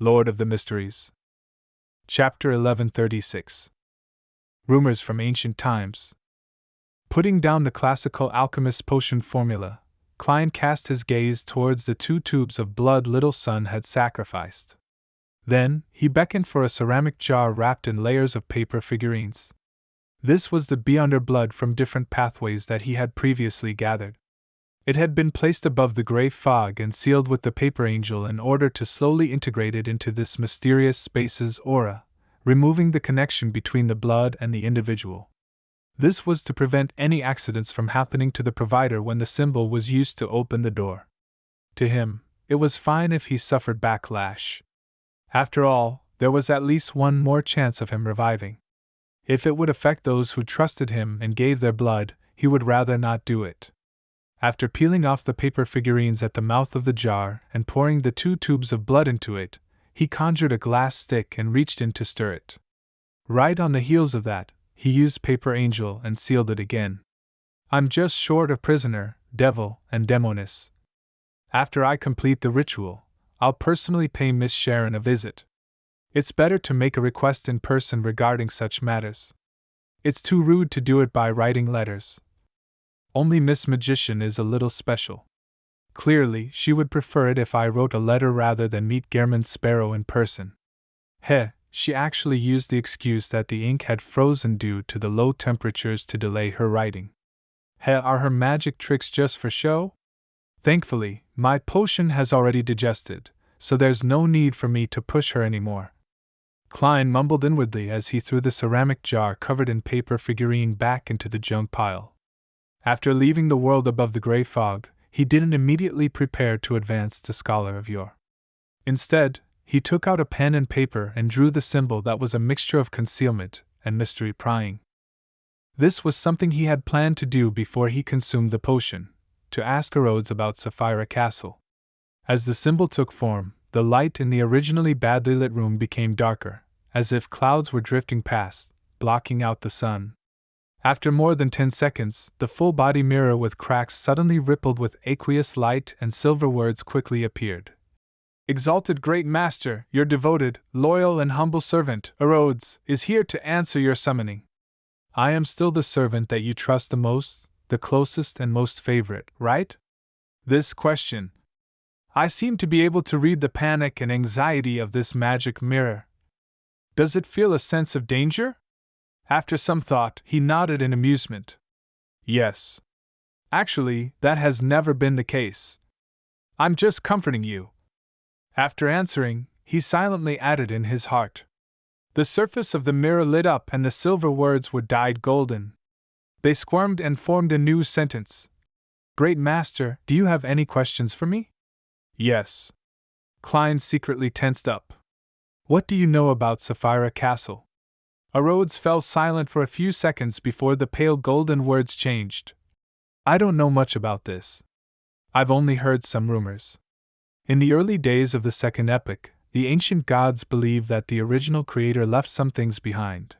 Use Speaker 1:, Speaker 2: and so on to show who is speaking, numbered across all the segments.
Speaker 1: Lord of the Mysteries. Chapter 1136. Rumors from Ancient Times. Putting down the classical alchemist's potion formula, Klein cast his gaze towards the 2 tubes of blood little son had sacrificed. Then, he beckoned for a ceramic jar wrapped in layers of paper figurines. This was the beyonder blood from different pathways that he had previously gathered. It had been placed above the gray fog and sealed with the paper angel in order to slowly integrate it into this mysterious space's aura, removing the connection between the blood and the individual. This was to prevent any accidents from happening to the provider when the symbol was used to open the door. To him, it was fine if he suffered backlash. After all, there was at least one more chance of him reviving. If it would affect those who trusted him and gave their blood, he would rather not do it. After peeling off the paper figurines at the mouth of the jar and pouring the 2 tubes of blood into it, he conjured a glass stick and reached in to stir it. Right on the heels of that, he used paper angel and sealed it again. I'm just short of prisoner, devil, and demoness. After I complete the ritual, I'll personally pay Miss Sharon a visit. It's better to make a request in person regarding such matters. It's too rude to do it by writing letters. Only Miss Magician is a little special. Clearly, she would prefer it if I wrote a letter rather than meet Gehrman Sparrow in person. She actually used the excuse that the ink had frozen due to the low temperatures to delay her writing. Are her magic tricks just for show? Thankfully, my potion has already digested, so there's no need for me to push her anymore. Klein mumbled inwardly as he threw the ceramic jar covered in paper figurine back into the junk pile. After leaving the world above the gray fog, he didn't immediately prepare to advance to Scholar of Yore. Instead, he took out a pen and paper and drew the symbol that was a mixture of concealment and mystery prying. This was something he had planned to do before he consumed the potion, to ask Rhodes about Sapphira Castle. As the symbol took form, the light in the originally badly lit room became darker, as if clouds were drifting past, blocking out the sun. After more than 10 seconds, the full-body mirror with cracks suddenly rippled with aqueous light and silver words quickly appeared. Exalted Great Master, your devoted, loyal and humble servant, Rhodes, is here to answer your summoning. I am still the servant that you trust the most, the closest and most favorite, right? This question. I seem to be able to read the panic and anxiety of this magic mirror. Does it feel a sense of danger? After some thought, he nodded in amusement. Yes. Actually, that has never been the case. I'm just comforting you. After answering, he silently added in his heart. The surface of the mirror lit up and the silver words were dyed golden. They squirmed and formed a new sentence. Great Master, do you have any questions for me? Yes. Klein secretly tensed up. What do you know about Sapphira Castle? Rhodes fell silent for a few seconds before the pale golden words changed. I don't know much about this. I've only heard some rumors. In the early days of the Second Epoch, the ancient gods believed that the original creator left some things behind.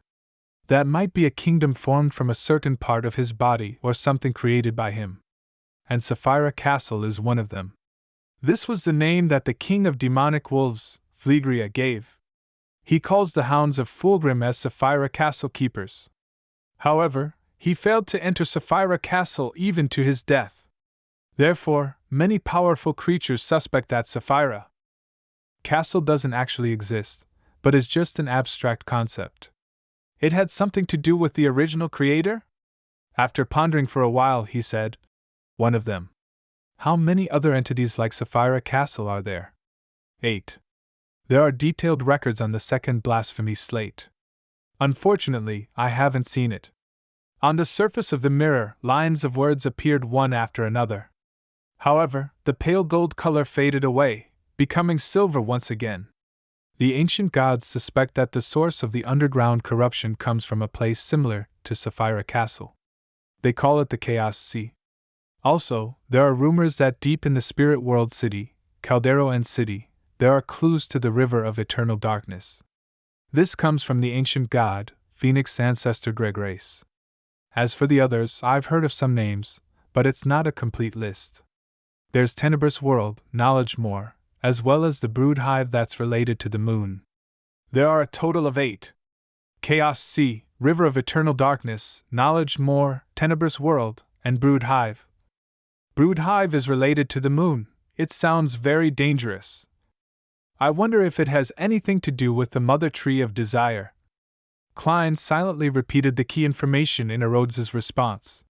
Speaker 1: That might be a kingdom formed from a certain part of his body or something created by him. And Sapphira Castle is one of them. This was the name that the king of demonic wolves, Phlegria, gave. He calls the hounds of Fulgrim as Sapphira Castle keepers. However, he failed to enter Sapphira Castle even to his death. Therefore, many powerful creatures suspect that Sapphira Castle doesn't actually exist, but is just an abstract concept. It had something to do with the original creator? After pondering for a while, he said, one of them. How many other entities like Sapphira Castle are there? 8. There are detailed records on the second blasphemy slate. Unfortunately, I haven't seen it. On the surface of the mirror, lines of words appeared one after another. However, the pale gold color faded away, becoming silver once again. The ancient gods suspect that the source of the underground corruption comes from a place similar to Sapphira Castle. They call it the Chaos Sea. Also, there are rumors that deep in the spirit world city, Caldero and City, there are clues to the river of eternal darkness. This comes from the ancient god, Phoenix ancestor Gregrace. As for the others, I've heard of some names, but it's not a complete list. There's Tenebrous World, Knowledge More, as well as the brood hive that's related to the moon. There are a total of 8. Chaos Sea, River of Eternal Darkness, Knowledge More, Tenebrous World, and Brood Hive. Brood hive is related to the moon. It sounds very dangerous. I wonder if it has anything to do with the mother tree of desire. Klein silently repeated the key information in Rhodes's response.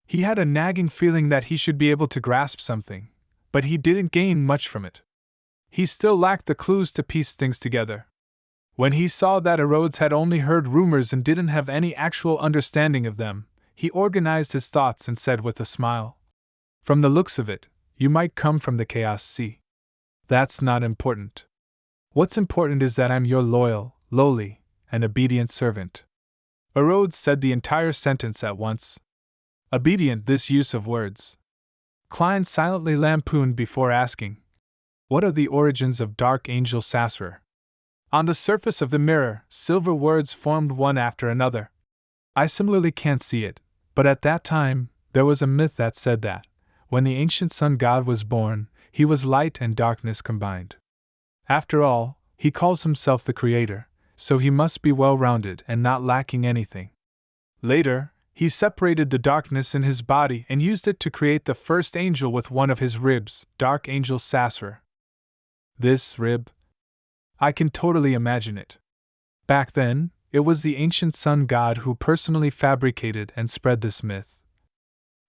Speaker 1: He had a nagging feeling that he should be able to grasp something, but he didn't gain much from it. He still lacked the clues to piece things together. When he saw that Rhodes had only heard rumors and didn't have any actual understanding of them, he organized his thoughts and said with a smile, "From the looks of it, you might come from the Chaos Sea. That's not important. What's important is that I'm your loyal, lowly, and obedient servant." Rhodes said the entire sentence at once. Obedient, this use of words. Klein silently lampooned before asking, "What are the origins of Dark Angel Sasser?" On the surface of the mirror, silver words formed one after another. "I similarly can't see it, but at that time, there was a myth that said that, when the ancient sun god was born, he was light and darkness combined. After all, he calls himself the creator, so he must be well-rounded and not lacking anything. Later, he separated the darkness in his body and used it to create the first angel with one of his ribs, Dark Angel Sasser. This rib? I can totally imagine it. Back then, it was the ancient sun god who personally fabricated and spread this myth.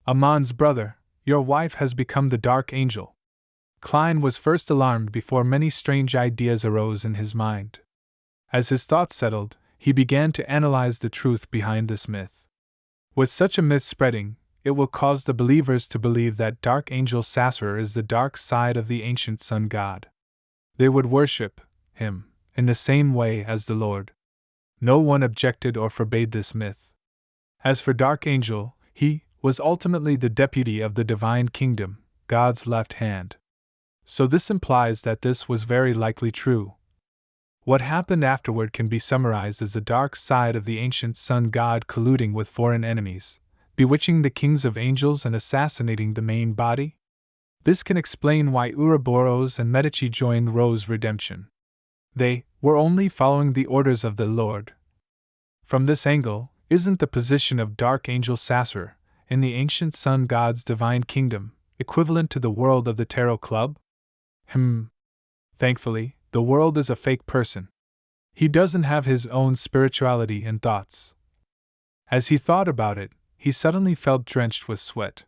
Speaker 1: Amon's brother, your wife has become the Dark Angel." Klein was first alarmed before many strange ideas arose in his mind. As his thoughts settled, he began to analyze the truth behind this myth. With such a myth spreading, it will cause the believers to believe that Dark Angel Sasser is the dark side of the ancient sun god. They would worship him in the same way as the Lord. No one objected or forbade this myth. As for Dark Angel, he was ultimately the deputy of the divine kingdom, God's left hand. So this implies that this was very likely true. What happened afterward can be summarized as the dark side of the ancient sun god colluding with foreign enemies, bewitching the kings of angels and assassinating the main body. This can explain why Ouroboros and Medici joined Rose's redemption. They were only following the orders of the Lord. From this angle, isn't the position of Dark Angel Sasser, in the ancient sun god's divine kingdom, equivalent to the world of the Tarot Club? Thankfully, the world is a fake person. He doesn't have his own spirituality and thoughts. As he thought about it, he suddenly felt drenched with sweat.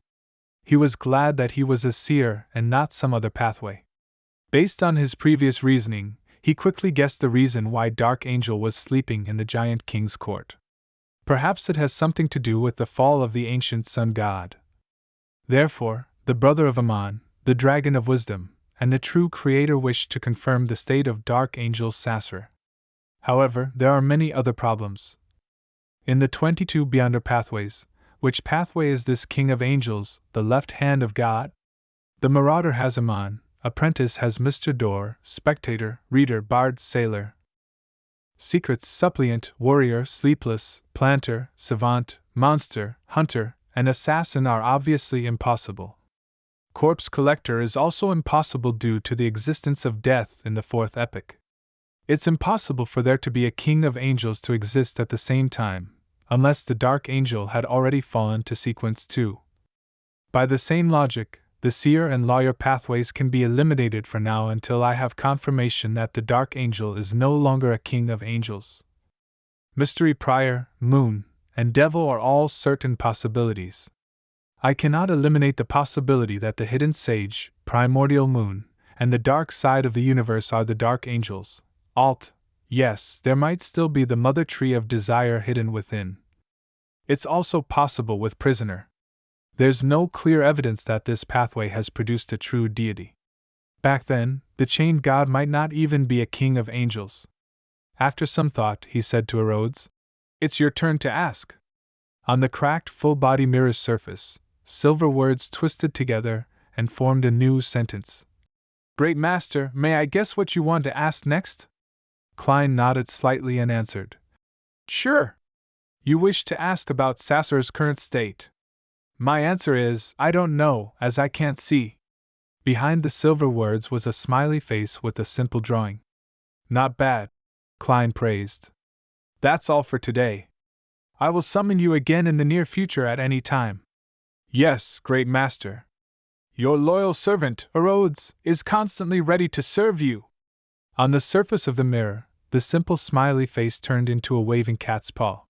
Speaker 1: He was glad that he was a seer and not some other pathway. Based on his previous reasoning, he quickly guessed the reason why Dark Angel was sleeping in the giant king's court. Perhaps it has something to do with the fall of the ancient sun god. Therefore, the brother of Amon, the dragon of wisdom, and the true creator wished to confirm the state of Dark Angel Sasser. However, there are many other problems. In the 22 Beyonder pathways, which pathway is this king of angels, the left hand of God? The marauder has Amon, apprentice has Mr. Door, spectator, reader, bard, sailor. Secrets, suppliant, warrior, sleepless, planter, savant, monster, hunter, and assassin are obviously impossible. Corpse collector is also impossible due to the existence of death in the fourth epoch. It's impossible for there to be a king of angels to exist at the same time, unless the Dark Angel had already fallen to sequence 2. By the same logic, the seer and lawyer pathways can be eliminated for now until I have confirmation that the Dark Angel is no longer a king of angels. Mystery Prior, Moon, and Devil are all certain possibilities. I cannot eliminate the possibility that the hidden sage, primordial moon, and the dark side of the universe are the Dark Angels. Yes, there might still be the mother tree of desire hidden within. It's also possible with Prisoner. There's no clear evidence that this pathway has produced a true deity. Back then, the chained god might not even be a king of angels. After some thought, he said to Rhodes, "It's your turn to ask." On the cracked full-body mirror's surface, silver words twisted together and formed a new sentence. "Great Master, may I guess what you want to ask next?" Klein nodded slightly and answered, "Sure. You wish to ask about Sasser's current state. My answer is, I don't know, as I can't see." Behind the silver words was a smiley face with a simple drawing. Not bad, Klein praised. That's all for today. I will summon you again in the near future at any time. Yes, great master. Your loyal servant, Erodes, is constantly ready to serve you. On the surface of the mirror, the simple smiley face turned into a waving cat's paw.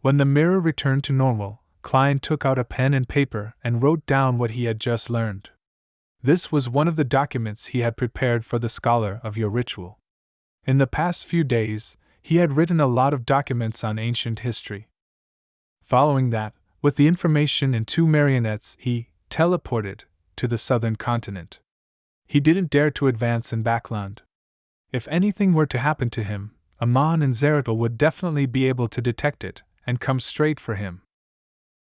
Speaker 1: When the mirror returned to normal, Klein took out a pen and paper and wrote down what he had just learned. This was one of the documents he had prepared for the scholar of your ritual. In the past few days, he had written a lot of documents on ancient history. Following that, with the information in 2 marionettes, he teleported to the southern continent. He didn't dare to advance in Backland. If anything were to happen to him, Amon and Zeratul would definitely be able to detect it and come straight for him.